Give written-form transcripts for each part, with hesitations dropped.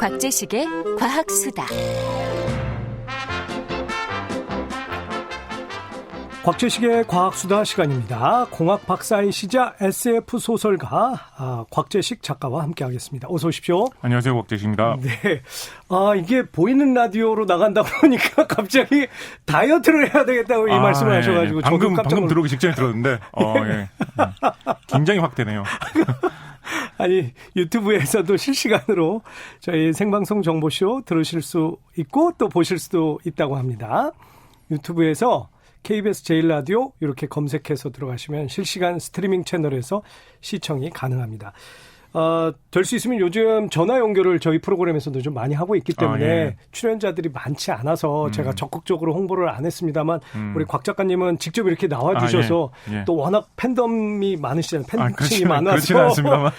곽재식의 과학수다. 곽재식의 과학수다 시간입니다. 공학 박사이시자 SF 소설가 곽재식 작가와 함께하겠습니다. 어서 오십시오. 안녕하세요, 곽재식입니다. 네, 이게 보이는 라디오로 나간다고 하니까 갑자기 다이어트를 해야 되겠다고 이 말씀을 하셔가지고 방금 들어오기 직전에 들었는데 예. 굉장히 확 되네요. 아니, 유튜브에서도 실시간으로 저희 생방송 정보쇼 들으실 수 있고 또 보실 수도 있다고 합니다. 유튜브에서 KBS 제일라디오 이렇게 검색해서 들어가시면 실시간 스트리밍 채널에서 시청이 가능합니다. 될 수 있으면 요즘 전화 연결을 저희 프로그램에서도 좀 많이 하고 있기 때문에 예. 출연자들이 많지 않아서 제가 적극적으로 홍보를 안 했습니다만 우리 곽 작가님은 직접 이렇게 나와주셔서 예. 또 워낙 팬덤이 많으시잖아요. 팬층이 많아서. 그렇지는 않습니다만.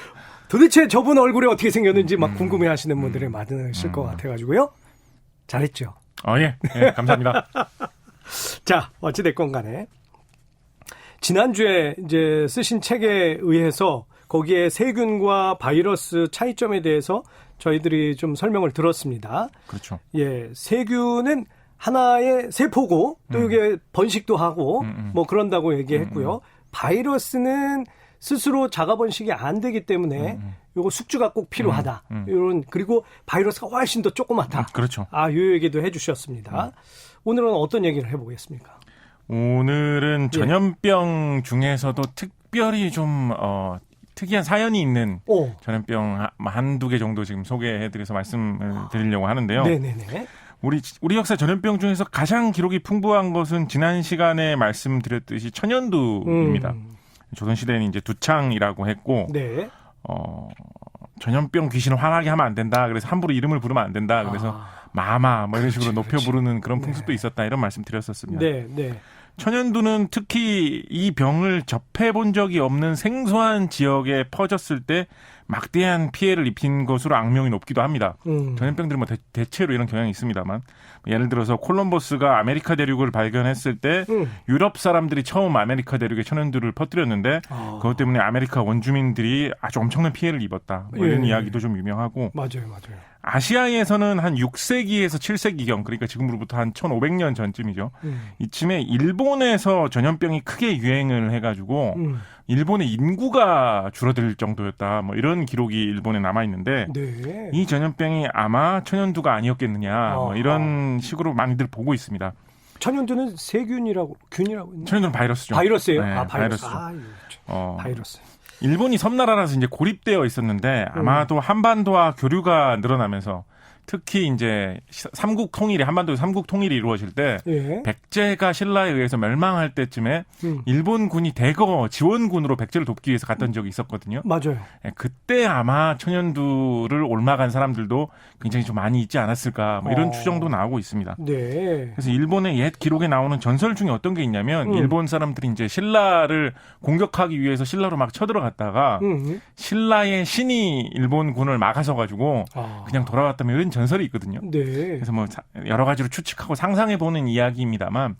도대체 저분 얼굴이 어떻게 생겼는지 막 궁금해하시는 분들이 많으실 것 같아가지고요. 잘했죠. 예, 감사합니다. 자, 어찌됐건 간에 지난주에 이제 쓰신 책에 의해서 거기에 세균과 바이러스 차이점에 대해서 저희들이 좀 설명을 들었습니다. 그렇죠. 예, 세균은 하나의 세포고 또 이게 번식도 하고 뭐 그런다고 얘기했고요. 바이러스는 스스로 자가 번식이 안 되기 때문에 요거 숙주가 꼭 필요하다. 이런 그리고 바이러스가 훨씬 더 조그맣다. 그렇죠. 요 얘기도 해주셨습니다. 오늘은 어떤 얘기를 해보겠습니까? 오늘은 전염병 중에서도 특별히 좀 특이한 사연이 있는 전염병 한두 개 정도 지금 소개해드려서 말씀을 드리려고 하는데요. 네네네. 우리 역사 전염병 중에서 가장 기록이 풍부한 것은 지난 시간에 말씀드렸듯이 천연두입니다. 조선시대에는 이제 두창이라고 했고, 네. 전염병 귀신을 화나게 하면 안 된다. 그래서 함부로 이름을 부르면 안 된다. 그래서 마마 뭐 이런 식으로 높여 부르는 그런 풍습도 있었다. 이런 말씀 드렸었습니다. 네, 네. 천연두는 특히 이 병을 접해본 적이 없는 생소한 지역에 퍼졌을 때 막대한 피해를 입힌 것으로 악명이 높기도 합니다. 전염병들은 뭐 대체로 이런 경향이 있습니다만, 예를 들어서 콜럼버스가 아메리카 대륙을 발견했을 때 유럽 사람들이 처음 아메리카 대륙에 천연두를 퍼뜨렸는데 그것 때문에 아메리카 원주민들이 아주 엄청난 피해를 입었다. 뭐 이런 이야기도 좀 유명하고. 맞아요. 아시아에서는 한 6세기에서 7세기경, 그러니까 지금으로부터 한 1500년 전쯤이죠. 이쯤에 일본에서 전염병이 크게 유행을 해가지고 일본의 인구가 줄어들 정도였다. 뭐 이런 기록이 일본에 남아있는데 네. 이 전염병이 아마 천연두가 아니었겠느냐. 뭐 이런 식으로 많이들 보고 있습니다. 천연두는 세균이라고, 균이라고 했나요? 천연두는 바이러스죠. 바이러스예요? 네, 바이러스. 바이러스죠. 바이러스. 일본이 섬나라라서 이제 고립되어 있었는데 아마도 한반도와 교류가 늘어나면서 특히 이제 삼국 통일이 한반도에서 삼국 통일이 이루어질 때 백제가 신라에 의해서 멸망할 때쯤에 일본군이 대거 지원군으로 백제를 돕기 위해서 갔던 적이 있었거든요. 맞아요. 그때 아마 천연두를 옮아간 사람들도 굉장히 좀 많이 있지 않았을까 뭐 이런 추정도 나오고 있습니다. 네. 그래서 일본의 옛 기록에 나오는 전설 중에 어떤 게 있냐면 일본 사람들이 이제 신라를 공격하기 위해서 신라로 막 쳐들어갔다가 신라의 신이 일본군을 막아서 가지고 그냥 돌아왔다면 이런 전설이 있거든요. 네. 그래서 뭐 여러 가지로 추측하고 상상해 보는 이야기입니다만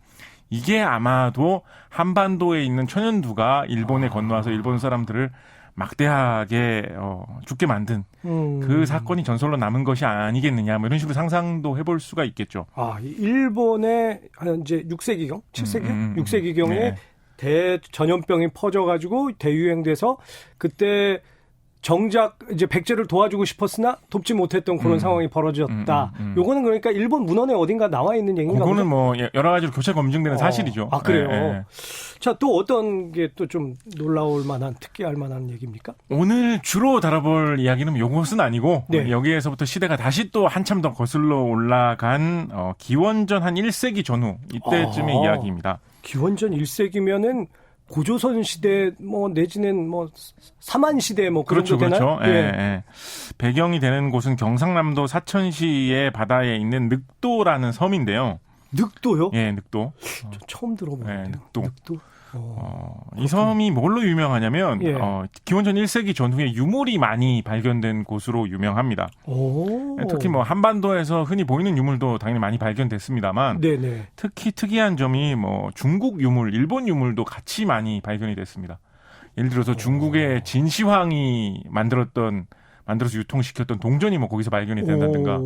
이게 아마도 한반도에 있는 천연두가 일본에 건너와서 일본 사람들을 막대하게 죽게 만든 그 사건이 전설로 남은 것이 아니겠느냐 뭐 이런 식으로 상상도 해볼 수가 있겠죠. 일본의 이제 6세기경, 7세기, 6세기경에 네. 대전염병이 퍼져가지고 대유행돼서 그때 정작 이제 백제를 도와주고 싶었으나 돕지 못했던 그런 상황이 벌어졌다. 요거는 그러니까 일본 문헌에 어딘가 나와 있는 얘기인가 보죠? 그거는 뭐 여러 가지로 교체 검증되는 사실이죠. 그래요? 네. 자, 또 어떤 게 또 좀 놀라울 만한, 특이할 만한 얘기입니까? 오늘 주로 다뤄볼 이야기는 요것은 아니고 여기에서부터 시대가 다시 또 한참 더 거슬러 올라간 기원전 한 1세기 전후 이때쯤의 이야기입니다. 기원전 1세기면은 고조선 시대 뭐 내지는 뭐 사만 시대 뭐 그런 거 되나요? 그렇죠. 예. 배경이 되는 곳은 경상남도 사천시의 바다에 있는 늑도라는 섬인데요. 늑도요? 예, 늑도. 처음 들어보는데요. 늑도. 이 섬이 뭘로 유명하냐면 기원전 1세기 전후에 유물이 많이 발견된 곳으로 유명합니다. 특히 뭐 한반도에서 흔히 보이는 유물도 당연히 많이 발견됐습니다만 특히 특이한 점이 뭐 중국 유물, 일본 유물도 같이 많이 발견이 됐습니다. 예를 들어서 중국의 진시황이 만들었던 만들어서 유통시켰던 동전이 뭐 거기서 발견이 된다든가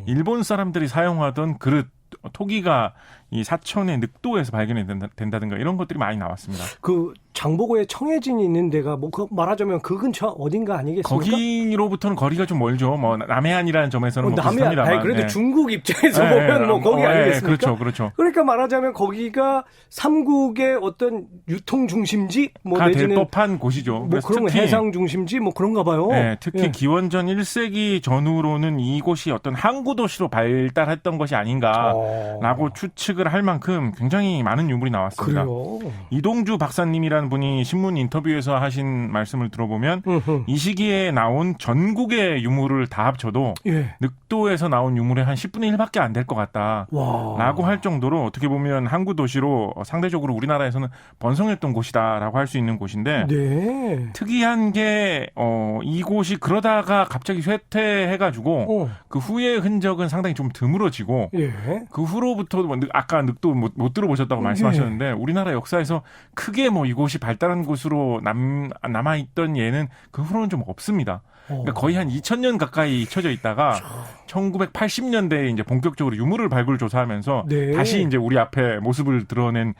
일본 사람들이 사용하던 그릇 토기가 이 사천의 늑도에서 발견이 된다든가 이런 것들이 많이 나왔습니다. 그 장보고에 청해진이 있는 데가 뭐 말하자면 그 근처 어딘가 아니겠습니까? 거기로부터는 거리가 좀 멀죠. 뭐 남해안이라는 점에서는 뭐 비슷합니다만. 아니, 그래도 네. 중국 입장에서 보면 뭐 거기 아니겠습니까? 그렇죠. 그러니까 말하자면 거기가 삼국의 어떤 유통 중심지 뭐 될 법한 곳이죠. 뭐 그런 해상 중심지 뭐 그런가 봐요. 네, 특히 기원전 1세기 전후로는 이곳이 어떤 항구 도시로 발달했던 것이 아닌가라고 추측을 할 만큼 굉장히 많은 유물이 나왔습니다. 그래요? 이동주 박사님이라는 분이 신문 인터뷰에서 하신 말씀을 들어보면 이 시기에 나온 전국의 유물을 다 합쳐도 늑도에서 나온 유물의 한 10분의 1밖에 안 될 것 같다라고 할 정도로 어떻게 보면 항구 도시로 상대적으로 우리나라에서는 번성했던 곳이다라고 할 수 있는 곳인데 특이한 게 이곳이 그러다가 갑자기 쇠퇴해가지고 그 후의 흔적은 상당히 좀 드물어지고 그 후로부터 아까 늑도 못 들어보셨다고 말씀하셨는데 우리나라 역사에서 크게 뭐 이곳이 발달한 곳으로 남아있던 예는 그 후로는 좀 없습니다. 그러니까 거의 한 2000년 가까이 잊혀져 있다가 1980년대에 이제 본격적으로 유물을 발굴 조사하면서 다시 이제 우리 앞에 모습을 드러낸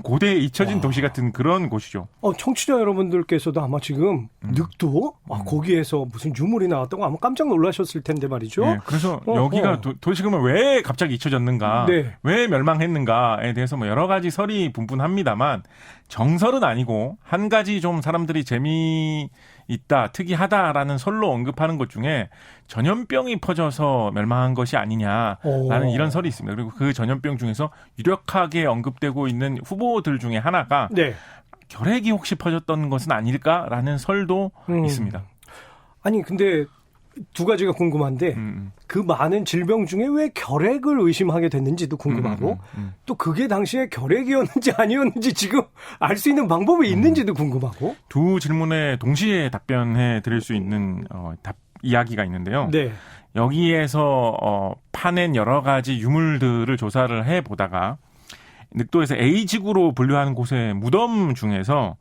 고대 잊혀진 도시 같은 그런 곳이죠. 청취자 여러분들께서도 아마 지금 늑도 거기에서 무슨 유물이 나왔다고 아마 깜짝 놀라셨을 텐데 말이죠. 네, 그래서 여기가 도시금은 왜 갑자기 잊혀졌는가, 왜 멸망했는가에 대해서 뭐 여러 가지 설이 분분합니다만 정설은 아니고 한 가지 좀 사람들이 재미있다, 특이하다라는 설로 언급하는 것 중에 전염병이 퍼져서 멸망한 것이 아니냐라는 이런 설이 있습니다. 그리고 그 전염병 중에서 유력하게 언급되고 있는 후보들 중에 하나가 결핵이 혹시 퍼졌던 것은 아닐까라는 설도 있습니다. 아니 근데 두 가지가 궁금한데 그 많은 질병 중에 왜 결핵을 의심하게 됐는지도 궁금하고 또 그게 당시에 결핵이었는지 아니었는지 지금 알 수 있는 방법이 있는지도 궁금하고 두 질문에 동시에 답변해 드릴 수 있는 이야기가 있는데요. 여기에서 파낸 여러 가지 유물들을 조사를 해보다가 늑도에서 A지구로 분류하는 곳의 무덤 중에서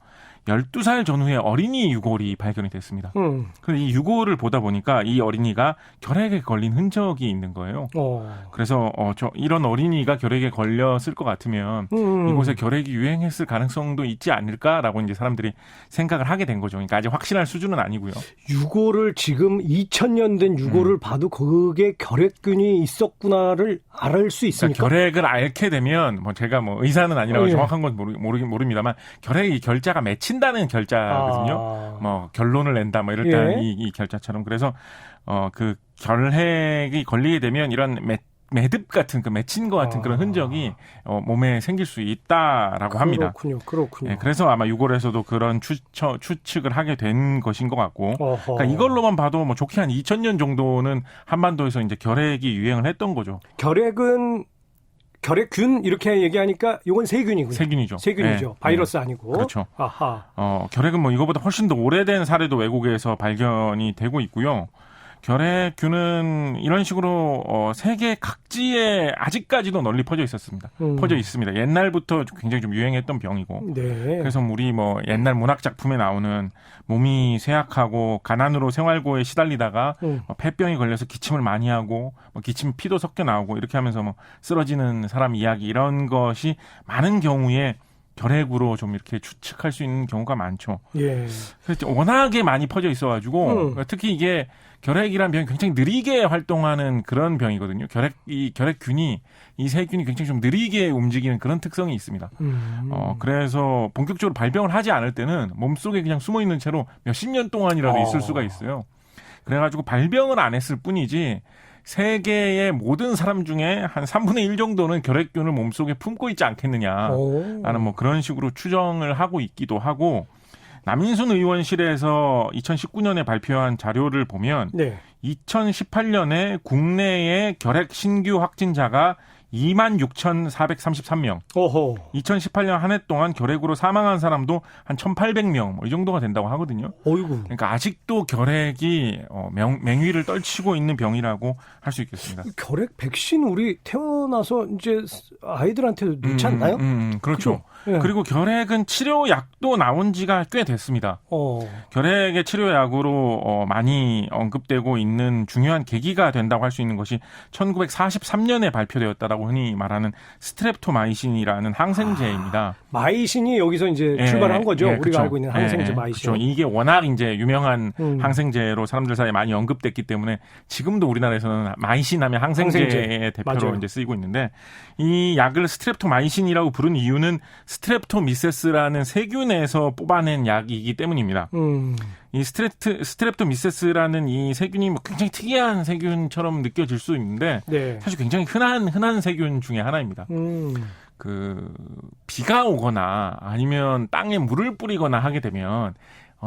12살 전후의 어린이 유골이 발견이 됐습니다. 그래서 이 유골을 보다 보니까 이 어린이가 결핵에 걸린 흔적이 있는 거예요. 그래서 이런 어린이가 결핵에 걸렸을 것 같으면 이곳에 결핵이 유행했을 가능성도 있지 않을까라고 이제 사람들이 생각을 하게 된 거죠. 그러니까 아직 확실할 수준은 아니고요. 유골을 지금 2000년 된 유골을 봐도 거기에 결핵균이 있었구나를 알 수 있습니까? 그러니까 결핵을 앓게 되면 뭐 제가 뭐 의사는 아니라고 정확한 건 모릅니다만 결핵이 결자가 맺힌다는 결자거든요. 뭐 결론을 낸다 뭐 이럴 때 이 결자처럼 그래서 그 결핵이 걸리게 되면 이런 매듭 같은 그 맺힌 것 같은 그런 흔적이 몸에 생길 수 있다라고 합니다. 그렇군요. 그래서 아마 유골에서도 그런 추측을 하게 된 것인 것 같고, 그러니까 이걸로만 봐도 뭐 좋게 한 2000년 정도는 한반도에서 이제 결핵이 유행을 했던 거죠. 결핵균 이렇게 얘기하니까 이건 세균이군요. 세균이죠. 바이러스 아니고. 그렇죠. 아하. 결핵은 뭐 이거보다 훨씬 더 오래된 사례도 외국에서 발견이 되고 있고요. 결핵균은 이런 식으로 세계 각지에 아직까지도 널리 퍼져 있습니다. 옛날부터 굉장히 좀 유행했던 병이고. 그래서 우리 뭐 옛날 문학 작품에 나오는 몸이 쇠약하고 가난으로 생활고에 시달리다가 폐병이 걸려서 기침을 많이 하고 기침 피도 섞여 나오고 이렇게 하면서 뭐 쓰러지는 사람 이야기 이런 것이 많은 경우에 결핵으로 좀 이렇게 추측할 수 있는 경우가 많죠. 그래서 워낙에 많이 퍼져 있어가지고 특히 이게 결핵이라는 병이 굉장히 느리게 활동하는 그런 병이거든요. 결핵균이 이 세균이 굉장히 좀 느리게 움직이는 그런 특성이 있습니다. 그래서 본격적으로 발병을 하지 않을 때는 몸속에 그냥 숨어 있는 채로 몇십 년 동안이라도 있을 수가 있어요. 그래가지고 발병을 안 했을 뿐이지 세계의 모든 사람 중에 한 3분의 1 정도는 결핵균을 몸속에 품고 있지 않겠느냐라는 뭐 그런 식으로 추정을 하고 있기도 하고 남인순 의원실에서 2019년에 발표한 자료를 보면 2018년에 국내의 결핵 신규 확진자가 26,433명. 2018년 한 해 동안 결핵으로 사망한 사람도 한 1,800명 뭐 이 정도가 된다고 하거든요. 그러니까 아직도 결핵이 맹위를 떨치고 있는 병이라고 할 수 있겠습니다. 결핵 백신 우리 태어나서 이제 아이들한테도 넣지 않나요? 그렇죠. 네. 그리고 결핵은 치료약도 나온 지가 꽤 됐습니다. 결핵의 치료약으로 많이 언급되고 있는 중요한 계기가 된다고 할 수 있는 것이 1943년에 발표되었다라고 흔히 말하는 스트랩토마이신이라는 항생제입니다. 마이신이 여기서 이제 출발한 거죠. 우리가 그쵸. 알고 있는 항생제 마이신. 그렇죠. 이게 워낙 이제 유명한 항생제로 사람들 사이에 많이 언급됐기 때문에 지금도 우리나라에서는 마이신 하면 항생제의 대표로 맞아요. 이제 쓰이고 있는데 이 약을 스트랩토마이신이라고 부른 이유는 스트랩토미세스라는 세균에서 뽑아낸 약이기 때문입니다. 이 스트랩토미세스라는 이 세균이 뭐 굉장히 특이한 세균처럼 느껴질 수 있는데 네. 사실 굉장히 흔한 세균 중에 하나입니다. 비가 오거나 아니면 땅에 물을 뿌리거나 하게 되면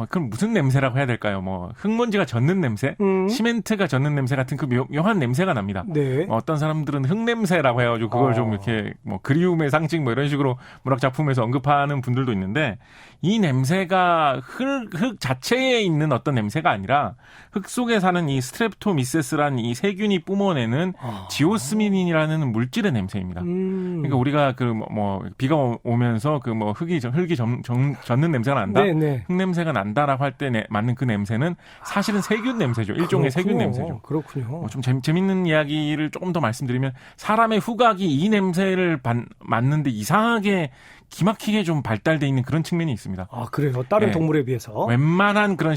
그럼 무슨 냄새라고 해야 될까요? 뭐 흙먼지가 젖는 냄새, 시멘트가 젖는 냄새 같은 그 묘한 냄새가 납니다. 네. 어떤 사람들은 흙 냄새라고 해가지고 그걸 좀 이렇게 뭐 그리움의 상징 뭐 이런 식으로 문학 작품에서 언급하는 분들도 있는데 이 냄새가 흙 자체에 있는 어떤 냄새가 아니라 흙 속에 사는 이 스트랩토미세스라는 이 세균이 뿜어내는 지오스민이라는 물질의 냄새입니다. 그러니까 우리가 그 뭐 비가 오면서 그 뭐 흙이 젖는 냄새가 난다. 네. 흙 냄새가 난다라고 할 때 맞는 그 냄새는 사실은 세균 냄새죠. 일종의 세균 냄새죠. 그렇군요. 좀 재밌는 이야기를 조금 더 말씀드리면 사람의 후각이 이 냄새를 맡는데 이상하게 기막히게 좀 발달돼 있는 그런 측면이 있습니다. 아, 그래요? 다른 동물에 비해서? 웬만한 그런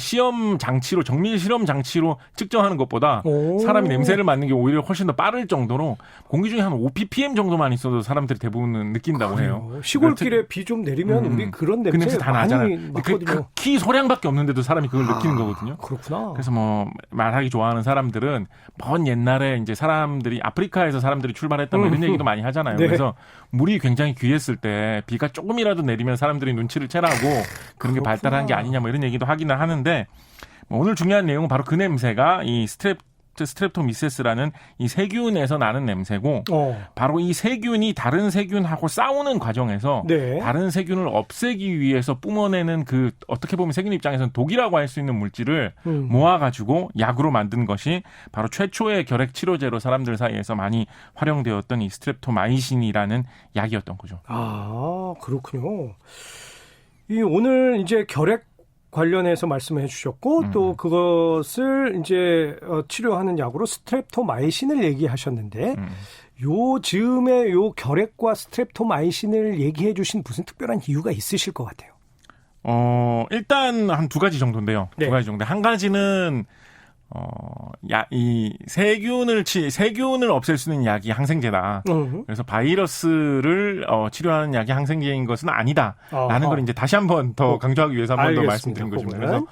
정밀 실험 장치로 측정하는 것보다 사람이 냄새를 맡는 게 오히려 훨씬 더 빠를 정도로 공기 중에 한 5ppm 정도만 있어도 사람들이 대부분은 느낀다고 해요. 시골길에 비 좀 내리면 우리 그런 냄새 다 많이 나잖아요. 맡거든요. 키 소량밖에 없는데도 사람이 그걸 느끼는 거거든요. 그렇구나. 그래서 뭐 말하기 좋아하는 사람들은 먼 옛날에 이제 아프리카에서 사람들이 출발했다 뭐 이런 얘기도 많이 하잖아요. 네. 그래서 물이 굉장히 귀했을 때 비가 조금이라도 내리면 사람들이 눈치를 채라고 그런 게 발달한 게 아니냐 뭐 이런 얘기도 하기는 하는데 오늘 중요한 내용은 바로 그 냄새가 이 스트랩토미세스라는 이 세균에서 나는 냄새고 바로 이 세균이 다른 세균하고 싸우는 과정에서 다른 세균을 없애기 위해서 뿜어내는 그 어떻게 보면 세균 입장에서는 독이라고 할 수 있는 물질을 모아가지고 약으로 만든 것이 바로 최초의 결핵 치료제로 사람들 사이에서 많이 활용되었던 이 스트랩토마이신이라는 약이었던 거죠. 아, 그렇군요. 오늘 이제 결핵 관련해서 말씀해 주셨고 또 그것을 이제 치료하는 약으로 스트랩토마이신을 얘기하셨는데 요 즈음에 요 결핵과 스트랩토마이신을 얘기해 주신 무슨 특별한 이유가 있으실 것 같아요. 일단 한 두 가지 정도인데요. 두 가지 정도. 한 가지는 이 세균을 없앨 수 있는 약이 항생제다. 그래서 바이러스를 치료하는 약이 항생제인 것은 아니다라는 걸 이제 다시 한번 더 강조하기 위해서 한 번 더 말씀드린 것입니다. 그래서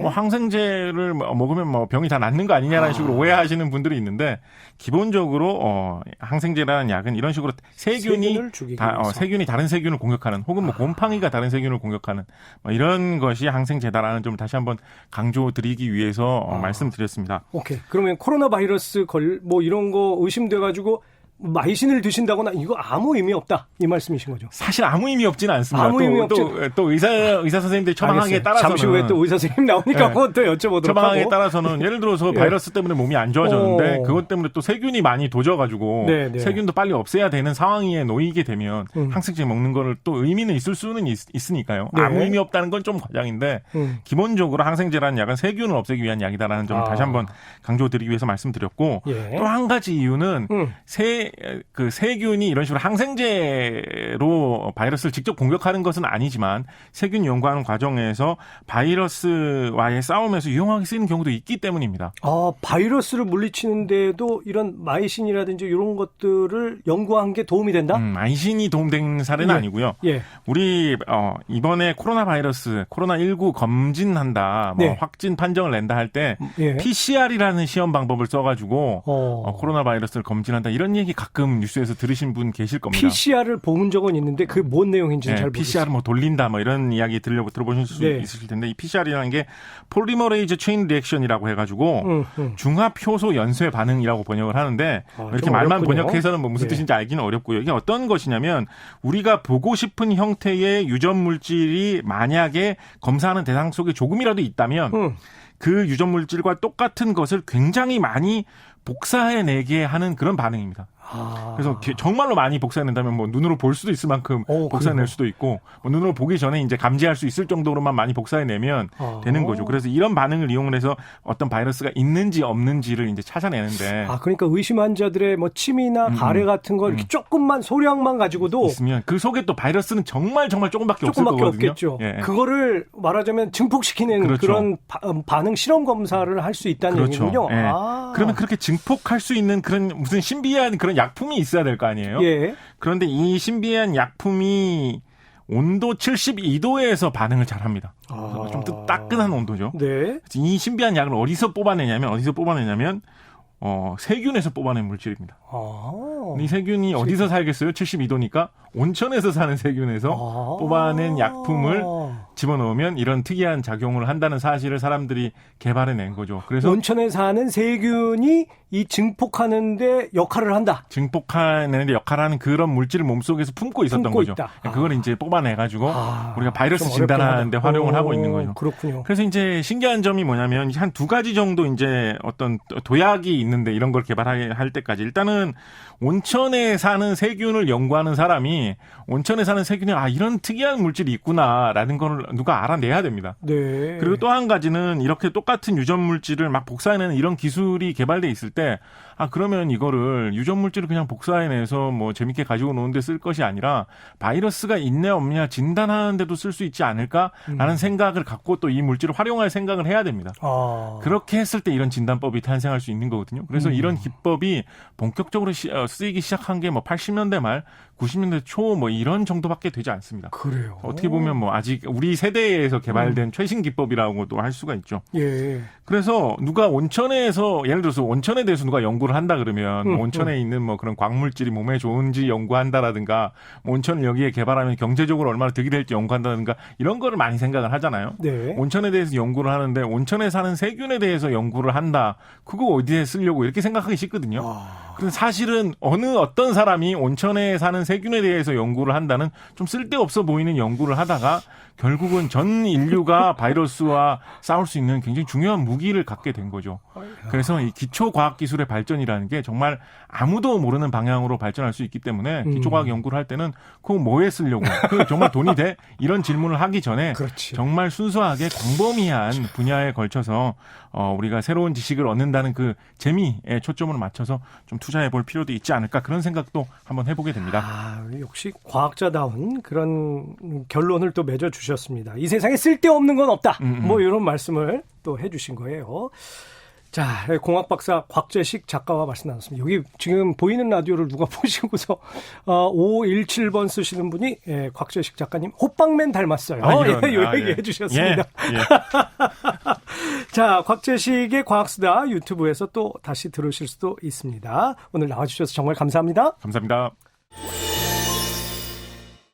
항생제를 먹으면 뭐 병이 다 낫는 거 아니냐라는 식으로 오해하시는 분들이 있는데 기본적으로 항생제라는 약은 이런 식으로 세균이 다른 세균을 공격하는 혹은 뭐 곰팡이가 다른 세균을 공격하는 뭐 이런 것이 항생제다라는 점을 다시 한번 강조드리기 위해서 말씀드렸습니다. 오케이. 그러면 코로나 바이러스 뭐 이런 거 의심돼가지고 마이신을 드신다거나 이거 아무 의미 없다 이 말씀이신 거죠? 사실 아무 의미 없지는 않습니다. 아무 의미 없죠. 또 의사 선생님들이 처방하기에 따라서는 잠시 후에 또 의사 선생님 나오니까 또 여쭤보도록 처방하기에 하고. 따라서는 예를 들어서 바이러스 때문에 몸이 안 좋아졌는데 그것 때문에 또 세균이 많이 도져가지고 세균도 빨리 없애야 되는 상황에 놓이게 되면 항생제 먹는 거를 또 의미는 있을 수는 있으니까요. 아무 의미 없다는 건 좀 과장인데 기본적으로 항생제라는 약은 세균을 없애기 위한 약이다라는 점을 다시 한번 강조드리기 위해서 말씀드렸고 또 한 가지 이유는 세균이 이런 식으로 항생제로 바이러스를 직접 공격하는 것은 아니지만 세균 연구하는 과정에서 바이러스와의 싸움에서 유용하게 쓰이는 경우도 있기 때문입니다. 바이러스를 물리치는데도 이런 마이신이라든지 이런 것들을 연구한 게 도움이 된다? 마이신이 도움된 사례는 아니고요. 우리 이번에 코로나19 검진한다, 확진 판정을 낸다 할 때 PCR이라는 시험 방법을 써가지고 코로나 바이러스를 검진한다 이런 얘기 가끔 뉴스에서 들으신 분 계실 겁니다. PCR을 본 적은 있는데 그게 뭔 내용인지는 잘 모르겠어요. PCR 뭐 돌린다 뭐 이런 이야기 들어보실 수 있으실 텐데 이 PCR이라는 게 폴리머레이즈 체인 리액션이라고 해가지고 중합 효소 연쇄 반응이라고 번역을 하는데 이렇게 말만 어렵군요. 번역해서는 뭐 무슨 뜻인지 알기는 어렵고요. 이게 어떤 것이냐면 우리가 보고 싶은 형태의 유전 물질이 만약에 검사하는 대상 속에 조금이라도 있다면 그 유전 물질과 똑같은 것을 굉장히 많이 복사해내게 하는 그런 반응입니다. 그래서 정말로 많이 복사해낸다면 뭐 눈으로 볼 수도 있을 만큼 복사해낼 수도 있고 뭐 눈으로 보기 전에 이제 감지할 수 있을 정도로만 많이 복사해내면 되는 거죠. 그래서 이런 반응을 이용해서 어떤 바이러스가 있는지 없는지를 이제 찾아내는데. 그러니까 의심 환자들의 뭐 침이나 가래 같은 거 이렇게 조금만 소량만 가지고도 있으면 그 속에 또 바이러스는 정말 조금밖에 없을 거거든요. 없겠죠. 예. 그거를 말하자면 증폭시키는 그렇죠. 그런 반응 실험 검사를 할 수 있다는 그렇죠. 얘기군요. 예. 그러면 그렇게 증폭할 수 있는 그런 무슨 신비한 그런 약품이 있어야 될 거 아니에요. 예. 그런데 이 신비한 약품이 온도 72도에서 반응을 잘합니다. 좀 따끈한 온도죠. 네. 이 신비한 약을 어디서 뽑아내냐면 세균에서 뽑아낸 물질입니다. 이 세균이 어디서 살겠어요? 72도니까 온천에서 사는 세균에서 뽑아낸 약품을 집어넣으면 이런 특이한 작용을 한다는 사실을 사람들이 개발해낸 거죠. 그래서 온천에 사는 세균이 이 증폭하는데 역할을 한다. 증폭하는데 역할하는 그런 물질을 몸속에서 품고 있었던 거죠. 있다. 그걸 이제 뽑아내가지고 우리가 바이러스 진단하는데 활용을 하고 있는 거죠. 그렇군요. 그래서 이제 신기한 점이 뭐냐면 한 두 가지 정도 이제 어떤 도약이 있는데 이런 걸 개발할 때까지 일단은 온천에 사는 세균을 연구하는 사람이 온천에 사는 세균이 이런 특이한 물질이 있구나라는 걸 누가 알아내야 됩니다. 네. 그리고 또 한 가지는 이렇게 똑같은 유전 물질을 막 복사해내는 이런 기술이 개발돼 있을 때 그러면 이거를 유전 물질을 그냥 복사해내서 뭐 재밌게 가지고 노는데 쓸 것이 아니라 바이러스가 있냐 없냐 진단하는데도 쓸 수 있지 않을까라는 생각을 갖고 또 이 물질을 활용할 생각을 해야 됩니다. 그렇게 했을 때 이런 진단법이 탄생할 수 있는 거거든요. 그래서 이런 기법이 본격적으로 쓰이기 시작한 게 뭐 80년대 말 90년대 초 뭐 이런 정도밖에 되지 않습니다. 그래요. 어떻게 보면 뭐 아직 우리 세대에서 개발된 최신 기법이라고도 할 수가 있죠. 예. 그래서 누가 온천에서 예를 들어서 온천에 대해서 누가 연구를 한다 그러면 온천에 있는 뭐 그런 광물질이 몸에 좋은지 연구한다라든가 뭐 온천을 여기에 개발하면 경제적으로 얼마나 득이 될지 연구한다든가 이런 거를 많이 생각을 하잖아요. 네. 온천에 대해서 연구를 하는데 온천에 사는 세균에 대해서 연구를 한다. 그거 어디에 쓰려고 이렇게 생각하기 쉽거든요. 그런데 사실은 어떤 사람이 온천에 사는 세균에 대해서 연구를 한다는 좀 쓸데없어 보이는 연구를 하다가 결국은 전 인류가 바이러스와 싸울 수 있는 굉장히 중요한 무기를 갖게 된 거죠. 그래서 이 기초과학기술의 발전이라는 게 정말 아무도 모르는 방향으로 발전할 수 있기 때문에 기초과학 연구를 할 때는 그거 뭐에 쓰려고 그게 정말 돈이 돼? 이런 질문을 하기 전에 그렇지. 정말 순수하게 광범위한 분야에 걸쳐서 우리가 새로운 지식을 얻는다는 그 재미에 초점을 맞춰서 좀 투자해 볼 필요도 있지 않을까 그런 생각도 한번 해보게 됩니다. 역시 과학자다운 그런 결론을 또 맺어주셨습니다. 이 세상에 쓸데없는 건 없다. 뭐 이런 말씀을 또 해주신 거예요. 자, 공학 박사 곽재식 작가와 말씀 나눴습니다. 여기 지금 보이는 라디오를 누가 보시고서 517번 쓰시는 분이 곽재식 작가님 호빵맨 닮았어요. 이 얘기 해주셨습니다. 자, 곽재식의 과학수다 유튜브에서 또 다시 들으실 수도 있습니다. 오늘 나와주셔서 정말 감사합니다. 감사합니다.